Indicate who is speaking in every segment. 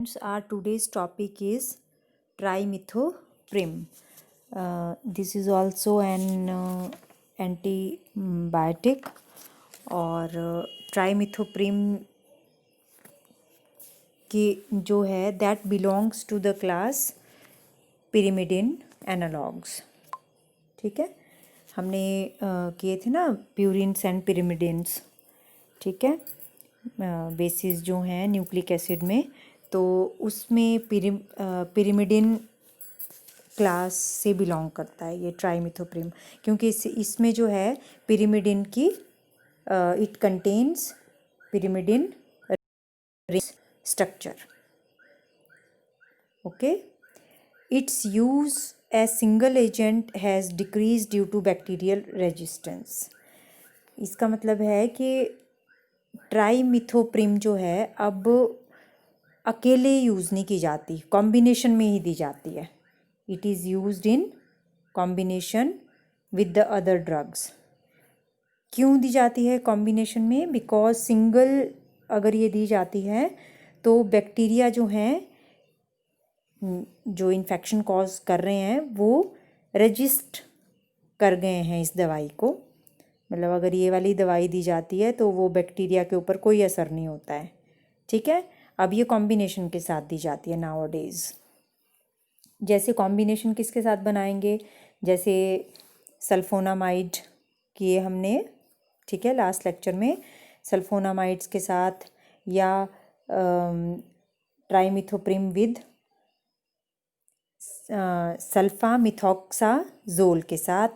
Speaker 1: Our today's topic is trimethoprim. This is also an antibiotic और trimethoprim की जो है that belongs to the class pyrimidine analogues. ठीक है, हमने किए थे ना प्यूरिन्स एंड pyrimidines. ठीक है, बेसिस जो हैं न्यूक्लिक एसिड में, तो उसमें pyrimidine क्लास से बिलोंग करता है ये ट्राइमिथोप्रिम, क्योंकि इसमें जो है pyrimidine की it contains pyrimidine structure. Okay, its use as single agent has decreased due to bacterial resistance. इसका मतलब है कि ट्राइमिथोप्रिम जो है अब अकेले यूज़ नहीं की जाती, कॉम्बिनेशन में ही दी जाती है. It is used in combination with the other drugs. क्यों दी जाती है कॉम्बिनेशन में? बिकॉज सिंगल अगर ये दी जाती है तो बैक्टीरिया जो हैं जो इन्फेक्शन कॉज कर रहे हैं वो रजिस्ट कर गए हैं इस दवाई को. मतलब अगर ये वाली दवाई दी जाती है तो वो बैक्टीरिया के ऊपर कोई असर नहीं होता है. ठीक है, अब ये कॉम्बिनेशन के साथ दी जाती है नाउअडेज. जैसे कॉम्बिनेशन किसके साथ बनाएंगे? जैसे सल्फोनामाइड किए हमने, ठीक है, लास्ट लेक्चर में सल्फोनामाइड्स के साथ, या ट्राइमिथोप्रिम विद सल्फामिथॉक्साजोल के साथ,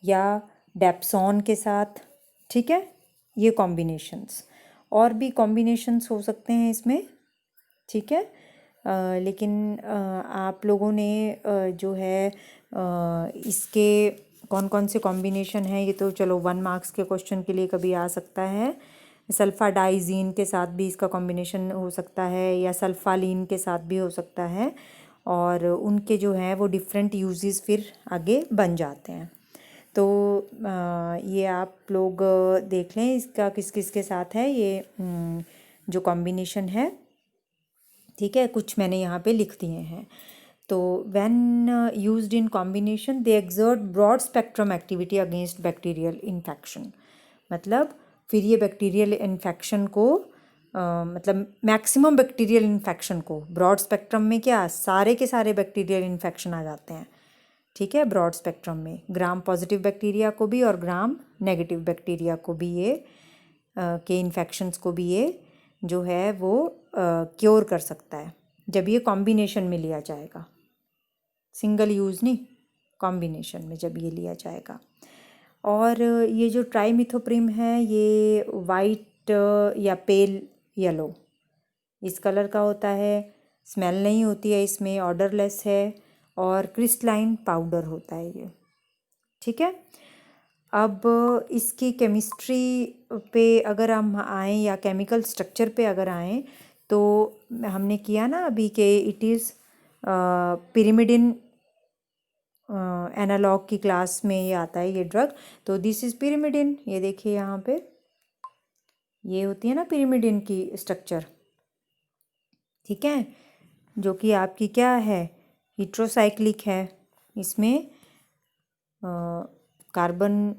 Speaker 1: या डेप्सॉन के साथ. ठीक है, ये कॉम्बिनेशंस. और भी कॉम्बिनेशंस हो सकते हैं इसमें. ठीक है, लेकिन आप लोगों ने जो है इसके कौन कौन से कॉम्बिनेशन हैं ये तो चलो 1 मार्क्स के क्वेश्चन के लिए कभी आ सकता है. सल्फाडाइजीन के साथ भी इसका कॉम्बिनेशन हो सकता है, या सल्फालीन के साथ भी हो सकता है, और उनके जो हैं वो डिफरेंट यूजेस फिर आगे बन जाते हैं. तो ये आप लोग देख लें इसका किस किस के साथ है ये जो कॉम्बिनेशन है. ठीक है, कुछ मैंने यहाँ पे लिख दिए हैं. तो when used in combination they exert broad spectrum activity against bacterial infection. मतलब फिर ये बैक्टीरियल इन्फेक्शन को मतलब मैक्सिमम बैक्टीरियल इन्फेक्शन को, ब्रॉड स्पेक्ट्रम में क्या सारे के सारे बैक्टीरियल इन्फेक्शन आ जाते हैं. ठीक है, ब्रॉड स्पेक्ट्रम में ग्राम पॉजिटिव बैक्टीरिया को भी और ग्राम नेगेटिव बैक्टीरिया को भी ये के इन्फेक्शंस को भी ये जो है वो क्योर कर सकता है जब ये कॉम्बिनेशन में लिया जाएगा. सिंगल यूज़ नहीं, कॉम्बिनेशन में जब ये लिया जाएगा. और ये जो ट्राइमिथोप्रिम है ये वाइट या पेल येलो इस कलर का होता है. स्मेल नहीं होती है इसमें, ऑर्डरलेस है, और क्रिस्टलाइन पाउडर होता है ये. ठीक है, अब इसकी केमिस्ट्री पे अगर हम आएँ या केमिकल स्ट्रक्चर पे अगर आएँ तो हमने किया ना अभी कि इट इज़ pyrimidine एनालॉग की क्लास में ये आता है ये ड्रग. तो दिस इज़ pyrimidine. ये देखिए यहाँ पे ये होती है ना pyrimidine की स्ट्रक्चर. ठीक है, जो कि आपकी क्या है, हीट्रोसाइक्लिक है. इसमें कार्बन,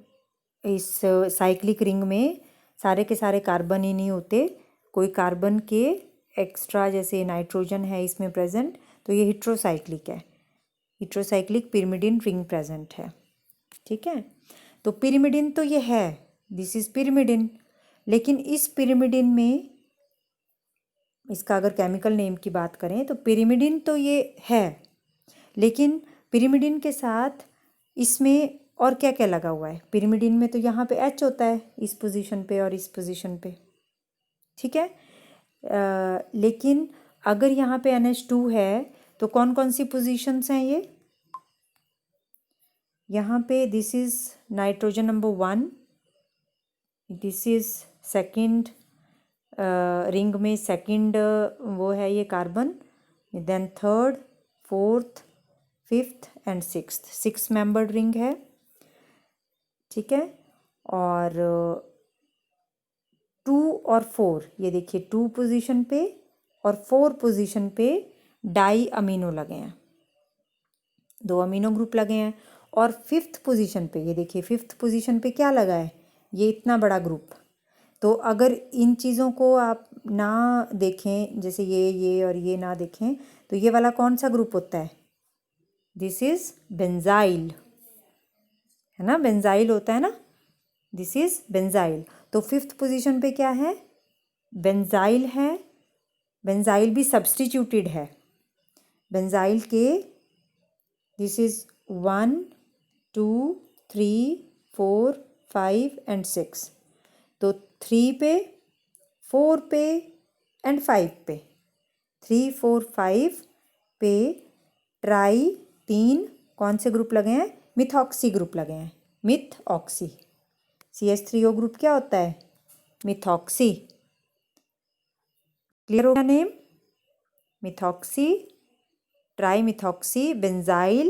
Speaker 1: इस साइक्लिक रिंग में सारे के सारे कार्बन ही नहीं होते, कोई कार्बन के एक्स्ट्रा जैसे नाइट्रोजन है इसमें प्रेजेंट, तो ये हीट्रोसाइक्लिक है. हीट्रोसाइक्लिक pyrimidine रिंग प्रेजेंट है. ठीक है, तो pyrimidine तो ये है, दिस इज़ pyrimidine. लेकिन इस pyrimidine में इसका अगर केमिकल नेम की बात करें तो pyrimidine तो ये है, लेकिन pyrimidine के साथ इसमें और क्या क्या लगा हुआ है. pyrimidine में तो यहाँ पे H होता है इस पोजीशन पे और इस पोजीशन पे. ठीक है, लेकिन अगर यहाँ पे NH2 है तो कौन कौन सी पोजीशंस हैं ये यहाँ पे? This is nitrogen number 1, this is second ring में सेकंड वो है ये carbon, then third, fourth, fifth and sixth, 6 membered ring है. ठीक है, और 2 और 4 ये देखिए 2 पोजीशन पे और 4 पोजीशन पे डाई अमीनो लगे हैं, 2 अमीनो ग्रुप लगे हैं। और 5th पोजीशन पे, ये देखिए 5th पोजीशन पे क्या लगा है, ये इतना बड़ा ग्रुप। तो अगर इन चीज़ों को आप ना देखें, जैसे ये और ये ना देखें, तो ये वाला कौन सा ग्रुप होता है, दिस इज़ बेंजाइल, है ना, बेंजाइल होता है ना, दिस इज़ बेंजाइल। तो 5th पोजीशन पे क्या है, बेंजाइल है। बेंजाइल भी सब्स्टिट्यूटेड है, बेंजाइल के दिस इज़ 1 2 3 4 5 एंड 6। तो 3 पे, 4 पे एंड 5 पे, 3 4 5 पे ट्राई 3 कौन से ग्रुप लगे हैं, मिथॉक्सी ग्रुप लगे हैं, मिथऑक्सी। CH3O ग्रुप क्या होता है, मिथॉक्सी। क्लियर हो गया name, methoxy, tri methoxy benzyl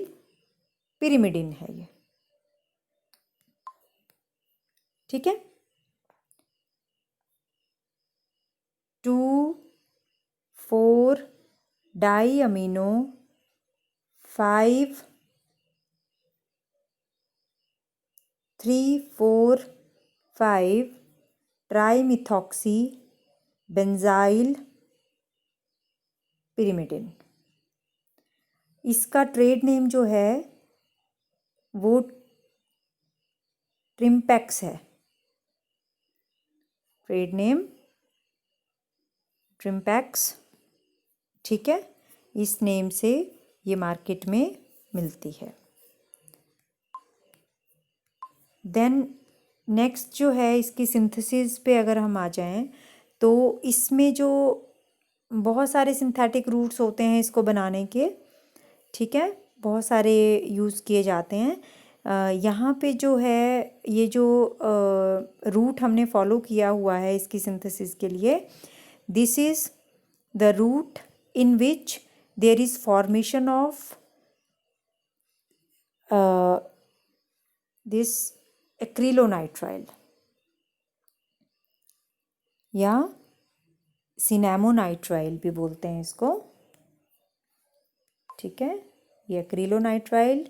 Speaker 1: pyrimidine है ये, ठीक है। 2 4 di amino 5 3 4 5 tri methoxy benzyl pyrimidine. इसका ट्रेड नेम जो है वो ट्रिम्पैक्स है, ट्रेड नेम ट्रिम्पैक्स, ठीक है। इस नेम से ये मार्केट में मिलती है। देन नेक्स्ट जो है, इसकी सिंथेसिस पे अगर हम आ जाएं, तो इसमें जो बहुत सारे सिंथेटिक रूट्स होते हैं इसको बनाने के, ठीक है, बहुत सारे यूज़ किए जाते हैं। यहाँ पे जो है, ये जो रूट हमने फॉलो किया हुआ है इसकी सिंथेसिस के लिए, this is the route in which there is formation of this acrylonitrile या सिनेमोनाइट्राइल भी बोलते हैं इसको, ठीक है। ये एक्रिलोनाइट्राइल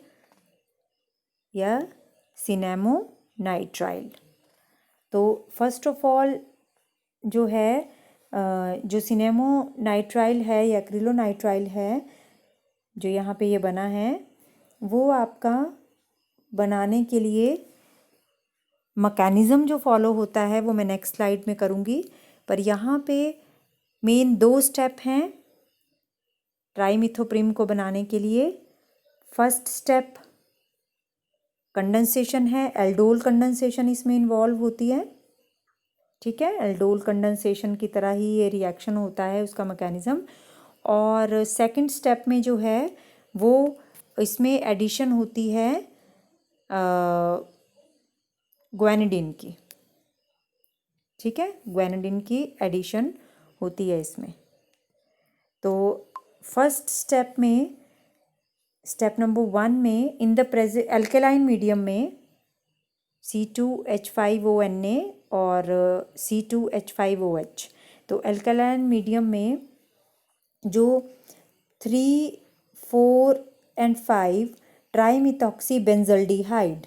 Speaker 1: या सिनेमोनाइट्राइल। तो फर्स्ट ऑफ ऑल जो है, जो सिनेमोनाइट्राइल है या एक्रिलोनाइट्राइल है जो यहाँ पे ये बना है, वो आपका बनाने के लिए मैकेनिज़्म जो फॉलो होता है वो मैं नेक्स्ट स्लाइड में करूँगी। पर यहाँ पे मेन 2 स्टेप हैं ट्राईमिथोप्रिम को बनाने के लिए। फर्स्ट स्टेप कंडेंसेशन है, एल्डोल कंडेंसेशन इसमें इन्वॉल्व होती है, ठीक है। एल्डोल कंडेंसेशन की तरह ही ये रिएक्शन होता है, उसका मैकेनिज़्म। और सेकंड स्टेप में जो है वो इसमें एडिशन होती है ग्वेनेडिन की, ठीक है, ग्वेनेडिन की एडिशन होती है इसमें। तो फर्स्ट स्टेप में, स्टेप नंबर 1 में, in the present alkaline medium में C2H5ONa और C2H5OH, तो अल्केलाइन मीडियम में जो 3 4 एंड 5 ट्राईमिथॉक्सी बेंजल्डिहाइड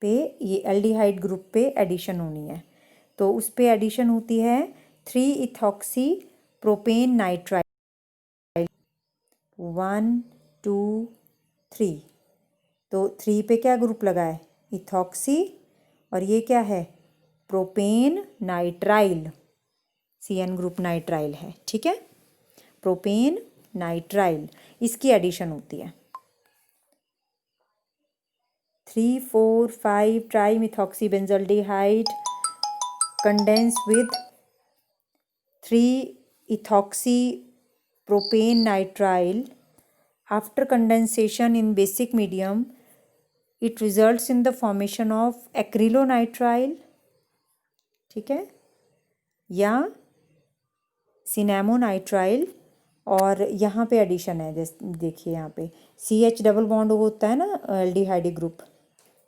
Speaker 1: पे, ये एल्डिहाइड ग्रुप पे एडिशन होनी है। तो उस पे एडिशन होती है 3 इथॉक्सी प्रोपेन नाइट्राइल 1 2 3। तो 3 पे क्या ग्रुप लगा है, इथॉक्सी, और ये क्या है, propane nitrile, CN group nitrile है, ठीक है, प्रोपेन नाइट्राइल, इसकी एडिशन होती है। 3 4 5 trimethoxy benzaldehyde condense with 3 ethoxy propane nitrile. After condensation in basic medium, it results in the formation of acrylonitrile, ठीक है, या सिनेमोनाइट्राइल। और यहाँ पे एडिशन है, जैसे देखिए यहाँ पे CH डबल बॉन्ड होता है ना, aldehyde group,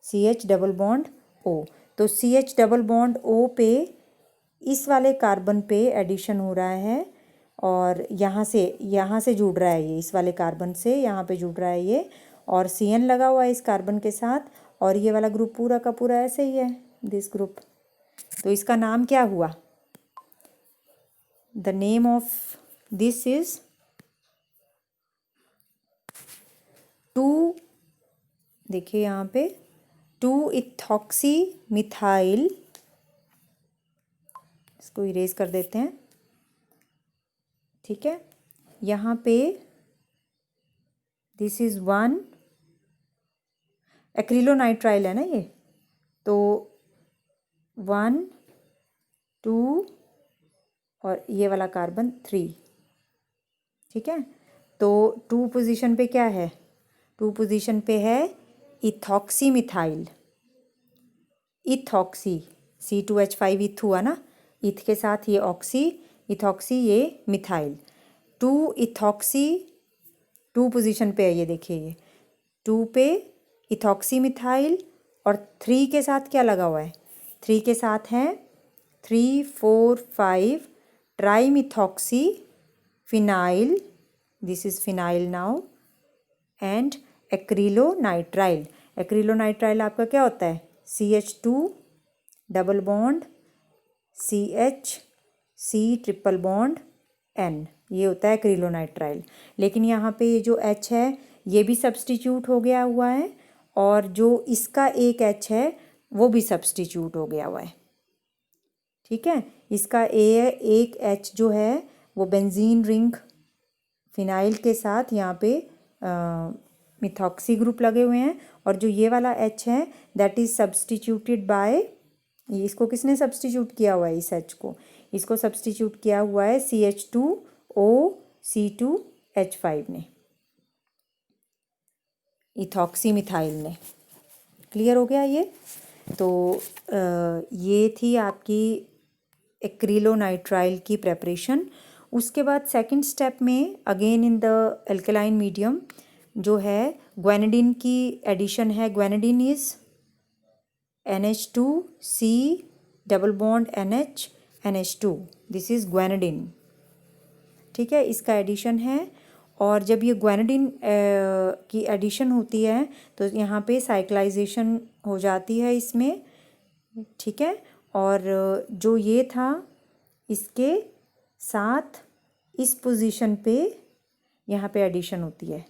Speaker 1: CH double bond O, तो CH डबल बॉन्ड O पे इस वाले कार्बन पे एडिशन हो रहा है और यहाँ से जुड़ रहा है ये, इस वाले कार्बन से यहाँ पे जुड़ रहा है ये, और CN लगा हुआ है इस कार्बन के साथ, और ये वाला ग्रुप पूरा का पूरा ऐसे ही है, दिस ग्रुप। तो इसका नाम क्या हुआ? The name of this is 2, देखिए यहाँ पे 2-इथॉक्सी मिथाइल, इसको इरेज कर देते हैं, ठीक है। यहाँ पे दिस इज 1 एक्रिलोनाइट्राइल है ना ये, तो 1 2 और ये वाला कार्बन 3, ठीक है। तो 2 पोजीशन पे क्या है? 2 पोजीशन पे है इथॉक्सी मिथाइल, इथॉक्सी, C2H5 इथ हुआ ना, इथ के साथ ये ऑक्सी, इथॉक्सी, ये मिथाइल, 2-इथॉक्सी, 2 पोजीशन पे है ये, देखिए ये 2 पे इथॉक्सी मिथाइल, और 3 के साथ क्या लगा हुआ है? 3 के साथ है 3 4 5 trimethoxy phenyl, this is phenyl now, and acrylonitrile. Acrylonitrile आपका क्या होता है? CH2 double bond CH, C triple bond N, ये होता है एक्रिलोनाइट्राइल। लेकिन यहाँ पे ये जो H है ये भी सब्स्टिट्यूट हो गया हुआ है, और जो इसका एक H है वो भी सब्स्टिट्यूट हो गया हुआ है, ठीक है। इसका एक H जो है वो बेंजीन रिंग फिनाइल के साथ यहाँ पे मिथॉक्सी ग्रुप लगे हुए हैं, और जो ये वाला H है दैट इज सब्स्टिट्यूटेड बाय, इसको किसने सब्स्टिट्यूट किया हुआ है? इस H को, इसको सब्स्टिट्यूट किया हुआ है CH2O C2H5 ने, इथॉक्सी मिथाइल ने। क्लियर हो गया ये? तो ये थी आपकी एक्रिलोनाइट्राइल की प्रेपरेशन। उसके बाद सेकंड स्टेप में again in the alkaline medium जो है ग्वेनेडिन की एडिशन है। Guanidine is NH2C double bond NH NH2, this is guanidine, ठीक है, इसका एडिशन है। और जब ये ग्वेनेडिन की एडिशन होती है तो यहाँ पे साइक्लाइजेशन हो जाती है इसमें, ठीक है। और जो ये था इसके साथ इस पोजीशन पे यहाँ पे एडिशन होती है,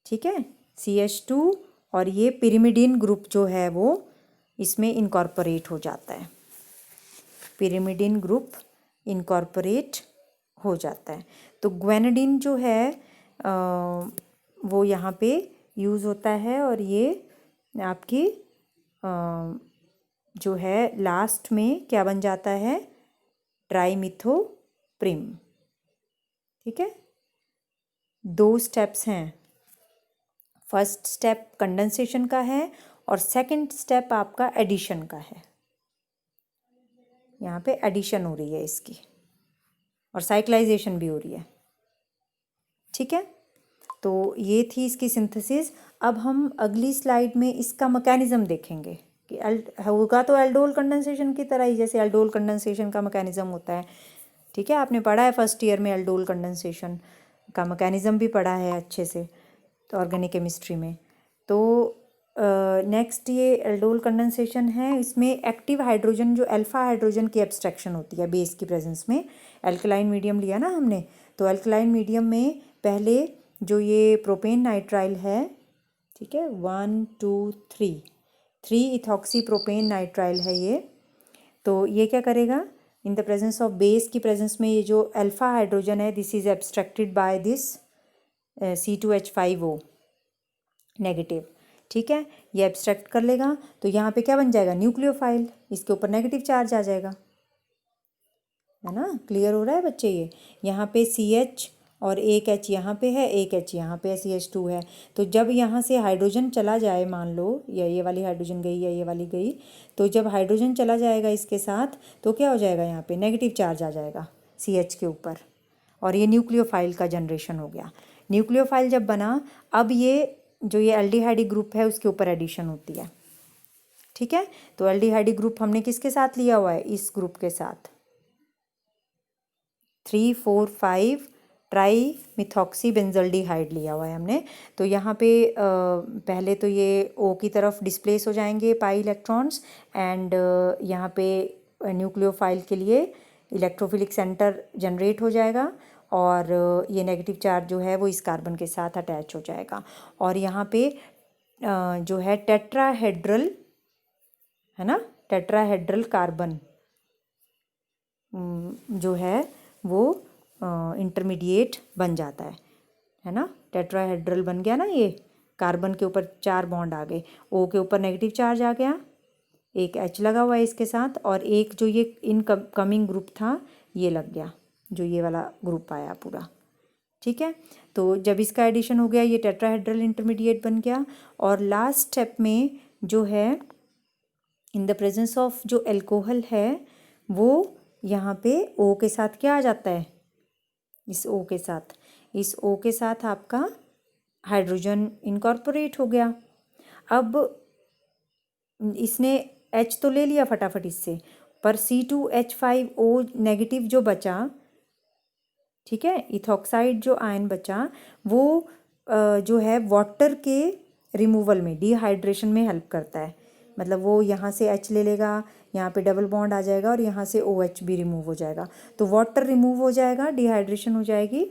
Speaker 1: ठीक है, CH2, और ये पिरिमिडिन ग्रुप जो है वो इसमें इनकॉर्पोरेट हो जाता है, पिरिमिडिन ग्रुप इनकॉर्पोरेट हो जाता है। तो ग्वेनेडिन जो है वो यहाँ पे यूज़ होता है, और ये आपकी जो है लास्ट में क्या बन जाता है? ट्राईमिथोप्रिम, ठीक है। 2 स्टेप्स हैं, फर्स्ट स्टेप कंडेंसेशन का है और सेकंड स्टेप आपका एडिशन का है। यहाँ पे एडिशन हो रही है इसकी और साइक्लाइजेशन भी हो रही है, ठीक है। तो ये थी इसकी सिंथेसिस। अब हम अगली स्लाइड में इसका मैकेनिज्म देखेंगे कि होगा तो एल्डोल कंडेंसेशन की तरह ही, जैसे एल्डोल कंडेंसेशन का मैकेनिज्म होता है, ठीक है। आपने पढ़ा है फर्स्ट ईयर में, एल्डोल कंडेंसेशन का मैकेनिज्म भी पढ़ा है अच्छे से तो ऑर्गेनिक केमिस्ट्री में। तो नेक्स्ट ये एल्डोल कंडेंसेशन है, इसमें एक्टिव हाइड्रोजन जो अल्फा हाइड्रोजन की एब्स्ट्रैक्शन होती है बेस की प्रेजेंस में। एल्कलाइन मीडियम लिया ना हमने, तो एल्कलाइन मीडियम में पहले जो ये प्रोपेन नाइट्राइल है, ठीक है, 1 2 3 इथॉक्सी प्रोपेन नाइट्राइल है ये। तो ये क्या करेगा? In the presence of base की प्रेजेंस में ये जो अल्फा हाइड्रोजन है this is abstracted by this C2H5O negative, ठीक है, ये एब्स्ट्रैक्ट कर लेगा। तो यहाँ पे क्या बन जाएगा? न्यूक्लियोफाइल, इसके ऊपर नेगेटिव चार्ज आ जाएगा, है ना। क्लियर हो रहा है बच्चे? ये यहाँ पे CH और एक H यहाँ पे है, एक H यहाँ पे है, CH2 है। तो जब यहाँ से हाइड्रोजन चला जाए, मान लो या ये वाली हाइड्रोजन गई या ये वाली गई, तो जब हाइड्रोजन चला जाएगा इसके साथ तो क्या हो जाएगा? यहाँ पे नेगेटिव चार्ज आ जाएगा CH के ऊपर, और ये न्यूक्लियोफाइल का जनरेशन हो गया। न्यूक्लियोफाइल जब बना, अब ये जो ये एल्डिहाइड ग्रुप है उसके ऊपर एडिशन होती है, ठीक है। तो एल्डिहाइड ग्रुप हमने किसके साथ लिया हुआ है? इस ग्रुप के साथ, 3,4,5 ट्राई मिथॉक्सी बेंजल्डिहाइड लिया हुआ है हमने। तो यहाँ पे पहले तो ये O की तरफ डिस्प्लेस हो जाएंगे पाई इलेक्ट्रॉन्स, एंड यहाँ पे न्यूक्लियोफाइल के लिए इलेक्ट्रोफिलिक सेंटर जनरेट हो जाएगा, और ये नेगेटिव चार्ज जो है वो इस कार्बन के साथ अटैच हो जाएगा। और यहाँ पे जो है टेट्राहेड्रल, है ना, टेट्राहेड्रल कार्बन जो है वो इंटरमीडिएट बन जाता है ना। टेट्राहेड्रल बन गया ना, ये कार्बन के ऊपर 4 बॉन्ड आ गए, O के ऊपर नेगेटिव चार्ज आ गया, एक H लगा हुआ है इसके साथ, और एक जो ये इनकमिंग ग्रुप था ये लग गया, जो ये वाला ग्रुप आया पूरा। ठीक है, तो जब इसका एडिशन हो गया ये टेट्राहेड्रल इंटरमीडिएट बन गया। और लास्ट स्टेप में जो है इन द प्रेजेंस ऑफ जो एल्कोहल है वो यहाँ पे O के साथ क्या आ जाता है, इस O के साथ आपका हाइड्रोजन इनकॉर्पोरेट हो गया। अब इसने H तो ले लिया फटाफट इससे, पर C2H5O नेगेटिव जो बचा, ठीक है, इथॉक्साइड जो आयन बचा वो जो है वाटर के रिमूवल में, डिहाइड्रेशन में हेल्प करता है। मतलब वो यहाँ से H ले लेगा, यहाँ पे डबल बॉन्ड आ जाएगा और यहाँ से OH भी रिमूव हो जाएगा, तो वाटर रिमूव हो जाएगा, डिहाइड्रेशन हो जाएगी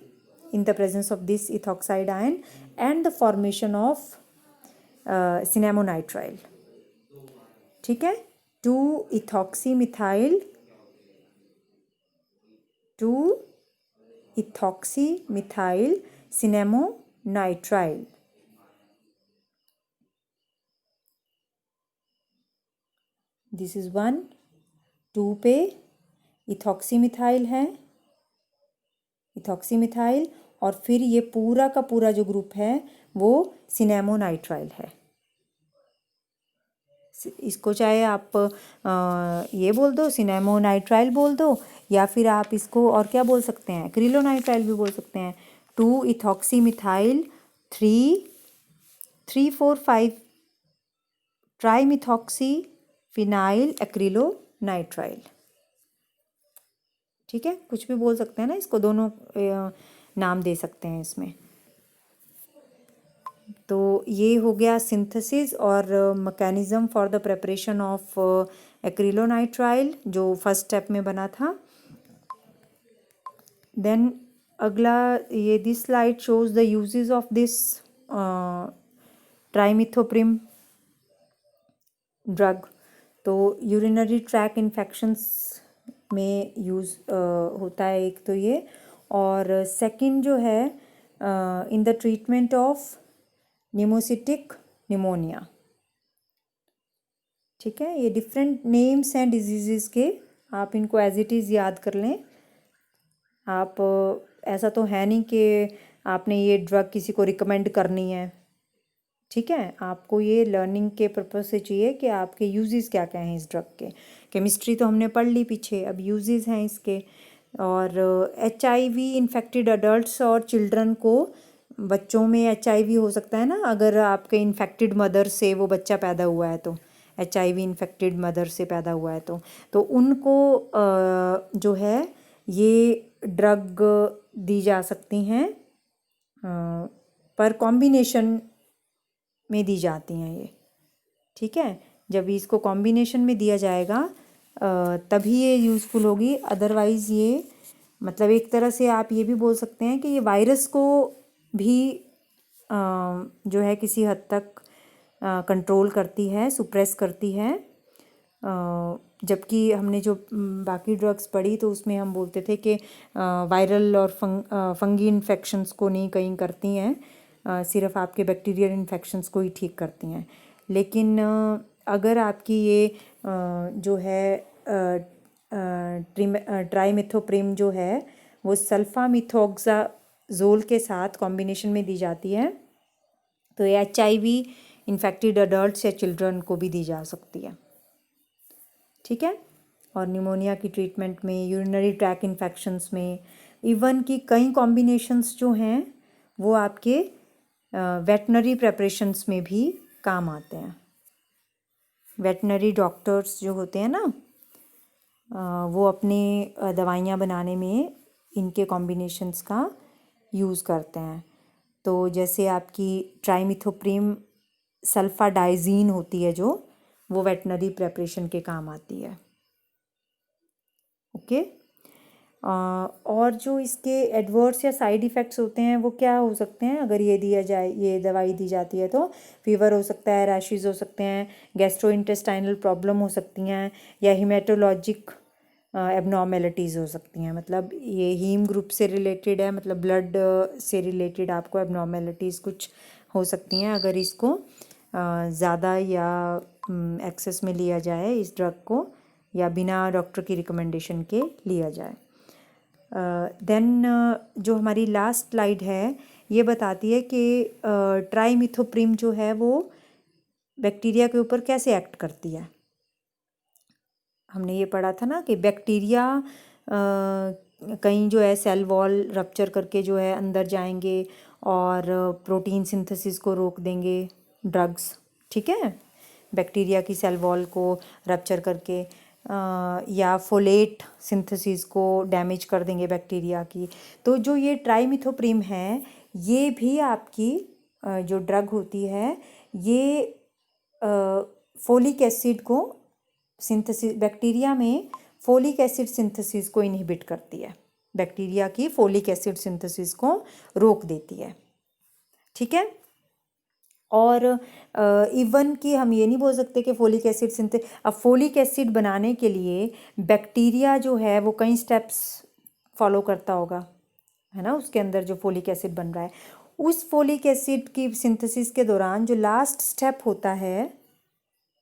Speaker 1: in the presence of this ethoxide ion and the formation of cinnamonitrile. ठीक है, two ethoxy methyl cinnamonitrile. This is 1, 2 पे इथॉक्सी मिथाइल है, इथॉक्सी मिथाइल, और फिर ये पूरा का पूरा जो ग्रुप है वो सिनेमोनाइट्राइल है। इसको चाहे आप ये बोल दो, सिनेमोनाइट्राइल बोल दो, या फिर आप इसको और क्या बोल सकते हैं, एक्रिलोनाइट्राइल भी बोल सकते हैं। 2-इथॉक्सी मिथाइल 3,4,5 ट्राईमिथॉक्सी फिनाइल एक्रिलोनाइट्राइल। ठीक है, कुछ भी बोल सकते हैं ना इसको, दोनों नाम दे सकते हैं इसमें। तो ये हो गया सिंथेसिस और mechanism for the preparation of acrylonitrile जो फर्स्ट स्टेप में बना था। देन अगला ये this slide shows the uses of this trimethoprim drug. तो यूरिनरी ट्रैक इन्फेक्शंस में यूज़ होता है एक तो ये, और सेकंड जो है in the treatment of pneumocystis pneumonia. ठीक है, ये डिफरेंट नेम्स हैं डिजीज़ के, आप इनको एज इट इज़ याद कर लें। आप ऐसा तो है नहीं कि आपने ये ड्रग किसी को रिकमेंड करनी है। ठीक है, आपको ये लर्निंग के पर्पज़ से चाहिए कि आपके यूजेस क्या क्या हैं इस ड्रग के। केमिस्ट्री तो हमने पढ़ ली पीछे, अब यूजेस हैं इसके। और HIV इन्फेक्टेड अडल्ट्स और चिल्ड्रन को, बच्चों में HIV हो सकता है ना, अगर आपके इन्फेक्टेड मदर से वो बच्चा पैदा हुआ है, तो HIV इन्फेक्टेड मदर से पैदा हुआ है तो उनको जो है ये ड्रग दी जा सकती हैं, पर कॉम्बिनेशन में दी जाती हैं ये। ठीक है, जब इसको कॉम्बिनेशन में दिया जाएगा तभी ये यूज़फुल होगी, अदरवाइज़ ये, मतलब एक तरह से आप ये भी बोल सकते हैं कि ये वायरस को भी जो है किसी हद तक कंट्रोल करती है, सुप्रेस करती है। जबकि हमने जो बाकी ड्रग्स पढ़ी तो उसमें हम बोलते थे कि वायरल और फंगी इन्फेक्शंस को नहीं कहीं करती हैं, सिर्फ आपके बैक्टीरियल इन्फेक्शंस को ही ठीक करती हैं। लेकिन अगर आपकी ये जो है ट्राइमिथोप्रिम जो है वो सल्फामिथोक्साजोल के साथ कॉम्बिनेशन में दी जाती है, तो ये HIV इन्फेक्टेड अडल्ट्स या चिल्ड्रन को भी दी जा सकती है। ठीक है, और निमोनिया की ट्रीटमेंट में, यूरिनरी ट्रैक इन्फेक्शंस में, इवन की कई कॉम्बिनेशंस जो हैं वो आपके वेटनरी प्रेपरेशंस में भी काम आते हैं। वेटनरी डॉक्टर्स जो होते हैं ना, वो अपने दवाइयाँ बनाने में इनके कॉम्बिनेशंस का यूज़ करते हैं। तो जैसे आपकी ट्राइमिथोप्रिम सल्फाडाइजीन होती है जो, वो वेटनरी प्रेपरेशन के काम आती है। ओके। और जो इसके एडवर्स या साइड इफ़ेक्ट्स होते हैं वो क्या हो सकते हैं अगर ये दिया जाए, ये दवाई दी जाती है तो? फीवर हो सकता है, रैशेस हो सकते हैं, गैस्ट्रोइंटेस्टाइनल प्रॉब्लम हो सकती हैं, या हीमेटोलॉजिक एबनॉर्मेलिटीज़ हो सकती हैं। मतलब ये हीम ग्रुप से रिलेटेड है, मतलब ब्लड से रिलेटेड आपको एबनॉर्मेलिटीज़ कुछ हो सकती हैं अगर इसको ज़्यादा या एक्सेस में लिया जाए इस ड्रग को, या बिना डॉक्टर की रिकमेंडेशन के लिया जाए। देन जो हमारी लास्ट स्लाइड है ये बताती है कि ट्राइमिथोप्रिम जो है वो बैक्टीरिया के ऊपर कैसे एक्ट करती है। हमने ये पढ़ा था ना कि बैक्टीरिया कहीं जो है सेल वॉल रप्चर करके जो है अंदर जाएंगे और प्रोटीन सिंथेसिस को रोक देंगे ड्रग्स, ठीक है, बैक्टीरिया की सेल वॉल को रप्चर करके, या फोलेट सिंथेसिस को डैमेज कर देंगे बैक्टीरिया की। तो जो ये ट्राइमिथोप्रिम है ये भी आपकी जो ड्रग होती है ये फोलिक एसिड को सिंथेसिस, बैक्टीरिया में फोलिक एसिड सिंथेसिस को इनहिबिट करती है, बैक्टीरिया की फोलिक एसिड सिंथेसिस को रोक देती है, ठीक है। और इवन कि हम ये नहीं बोल सकते कि फोलिक एसिड अब फोलिक एसिड बनाने के लिए बैक्टीरिया जो है वो कई स्टेप्स फॉलो करता होगा, है ना, उसके अंदर जो फोलिक एसिड बन रहा है, उस फोलिक एसिड की सिंथेसिस के दौरान जो लास्ट स्टेप होता है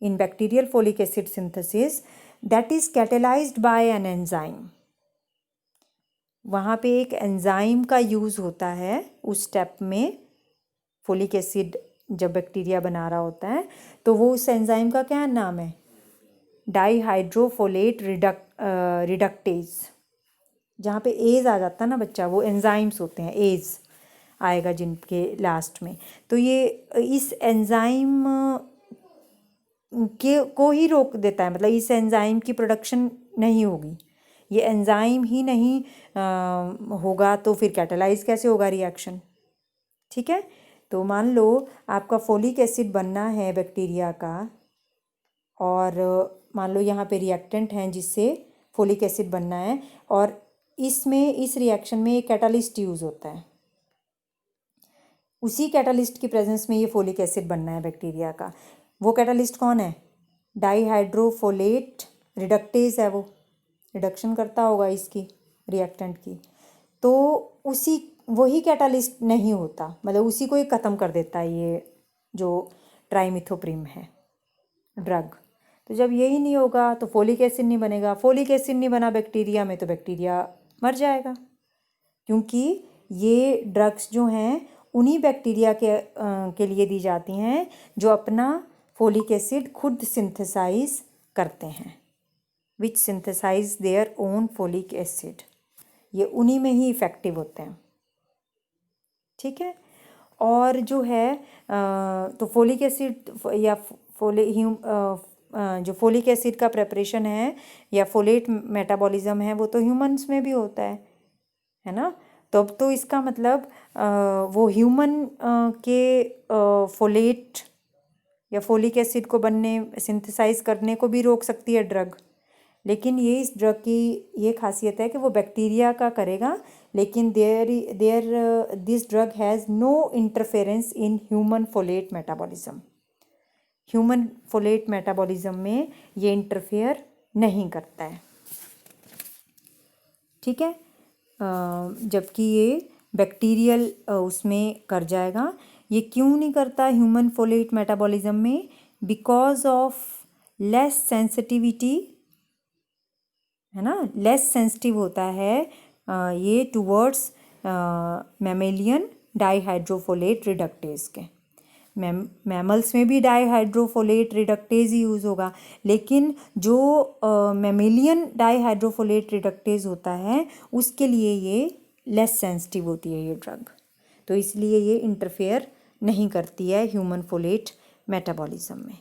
Speaker 1: in bacterial folic acid synthesis, that is catalysed by an enzyme. वहाँ पे एक एंजाइम का यूज़ होता है उस स्टेप में, फोलिक एसिड जब बैक्टीरिया बना रहा होता है तो वो उस एंजाइम का क्या नाम है? डाईहाइड्रोफोलेट रिडक्टेज। जहाँ पे एज आ जाता है ना बच्चा, वो एंजाइम्स होते हैं, एज आएगा जिनके लास्ट में। तो ये इस एंजाइम के को ही रोक देता है, मतलब इस एंजाइम की प्रोडक्शन नहीं होगी, ये एंजाइम ही नहीं होगा तो फिर कैटेलाइज कैसे होगा रिएक्शन, ठीक है। तो मान लो आपका फोलिक एसिड बनना है बैक्टीरिया का, और मान लो यहाँ पे रिएक्टेंट हैं जिससे फोलिक एसिड बनना है, और इसमें इस रिएक्शन में एक कैटालिस्ट यूज़ होता है, उसी कैटालिस्ट की प्रेजेंस में ये फोलिक एसिड बनना है बैक्टीरिया का। वो कैटालिस्ट कौन है? डाईहाइड्रोफोलेट रिडक्टेज है, वो रिडक्शन करता होगा इसकी रिएक्टेंट की। तो उसी वही कैटालिस्ट नहीं होता, मतलब उसी को ही ख़त्म कर देता है ये जो ट्राइमिथोप्रिम है ड्रग। तो जब यही नहीं होगा तो फोलिक एसिड नहीं बनेगा, फोलिक एसिड नहीं बना बैक्टीरिया में तो बैक्टीरिया मर जाएगा, क्योंकि ये ड्रग्स जो हैं उन्हीं बैक्टीरिया के लिए दी जाती हैं जो अपना फोलिक एसिड खुद सिंथेसाइज करते हैं, which synthesize their own folic acid. ये उन्हीं में ही इफ़ेक्टिव होते हैं, ठीक है। और जो है तो फोलिक एसिड या जो फोलिक एसिड का प्रेपरेशन है या फोलेट मेटाबॉलिज्म है वो तो ह्यूमंस में भी होता है ना। तो अब तो इसका मतलब वो ह्यूमन के फोलेट या फोलिक एसिड को बनने सिंथेसाइज करने को भी रोक सकती है ड्रग। लेकिन ये इस ड्रग की ये खासियत है कि वो बैक्टीरिया का करेगा, लेकिन this drug has no interference in human folate metabolism. Human folate metabolism में ये इंटरफेयर नहीं करता है, ठीक है। जबकि ये बैक्टीरियल उसमें कर जाएगा। ये क्यों नहीं करता ह्यूमन फोलेट मेटाबॉलिज्म में? बिकॉज ऑफ लेस सेंसिटिविटी, है ना, लेस सेंसिटिव होता है ये टूवर्ड्स मैमेलियन डाईहाइड्रोफोलेट रिडक्टेज के। मैमल्स में भी डाईहाइड्रोफोलेट रिडक्टेज ही यूज़ होगा, लेकिन जो मैमेलियन डाईहाइड्रोफोलेट रिडक्टेज होता है उसके लिए ये लेस सेंसिटिव होती है ये ड्रग, तो इसलिए ये इंटरफेयर नहीं करती है ह्यूमन फोलेट मेटाबॉलिज्म में,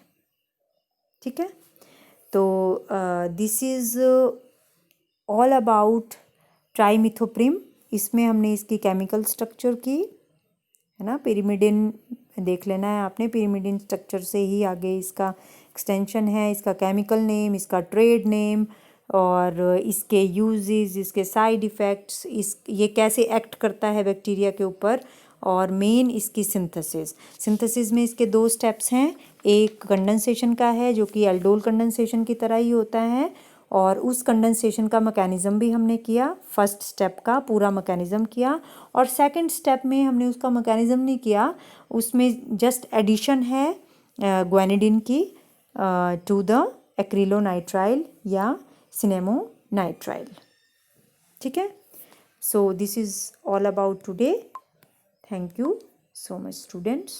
Speaker 1: ठीक है। तो दिस इज़ ऑल अबाउट ट्राइमिथोप्रिम, इसमें हमने इसकी केमिकल स्ट्रक्चर की है ना, पिरिमिडिन देख लेना है आपने, पिरिमिडिन स्ट्रक्चर से ही आगे इसका एक्सटेंशन है, इसका केमिकल नेम, इसका ट्रेड नेम और इसके यूजेस, इसके साइड इफ़ेक्ट्स, ये कैसे एक्ट करता है बैक्टीरिया के ऊपर, और मेन इसकी सिंथेसिस में इसके 2 स्टेप्स हैं। एक कंडेंसेशन का है जो कि एल्डोल कंडेंसेशन की तरह ही होता है, और उस कंडेंसेशन का मैकेनिज़्म भी हमने किया, फर्स्ट स्टेप का पूरा मैकेनिज़्म किया। और सेकंड स्टेप में हमने उसका मैकेनिज़्म नहीं किया, उसमें जस्ट एडिशन है ग्वेनिडिन की टू द एक्रिलोनाइट्राइल या सिनेमोनाइट्राइल। ठीक है, so this is all about today. Thank you so much students.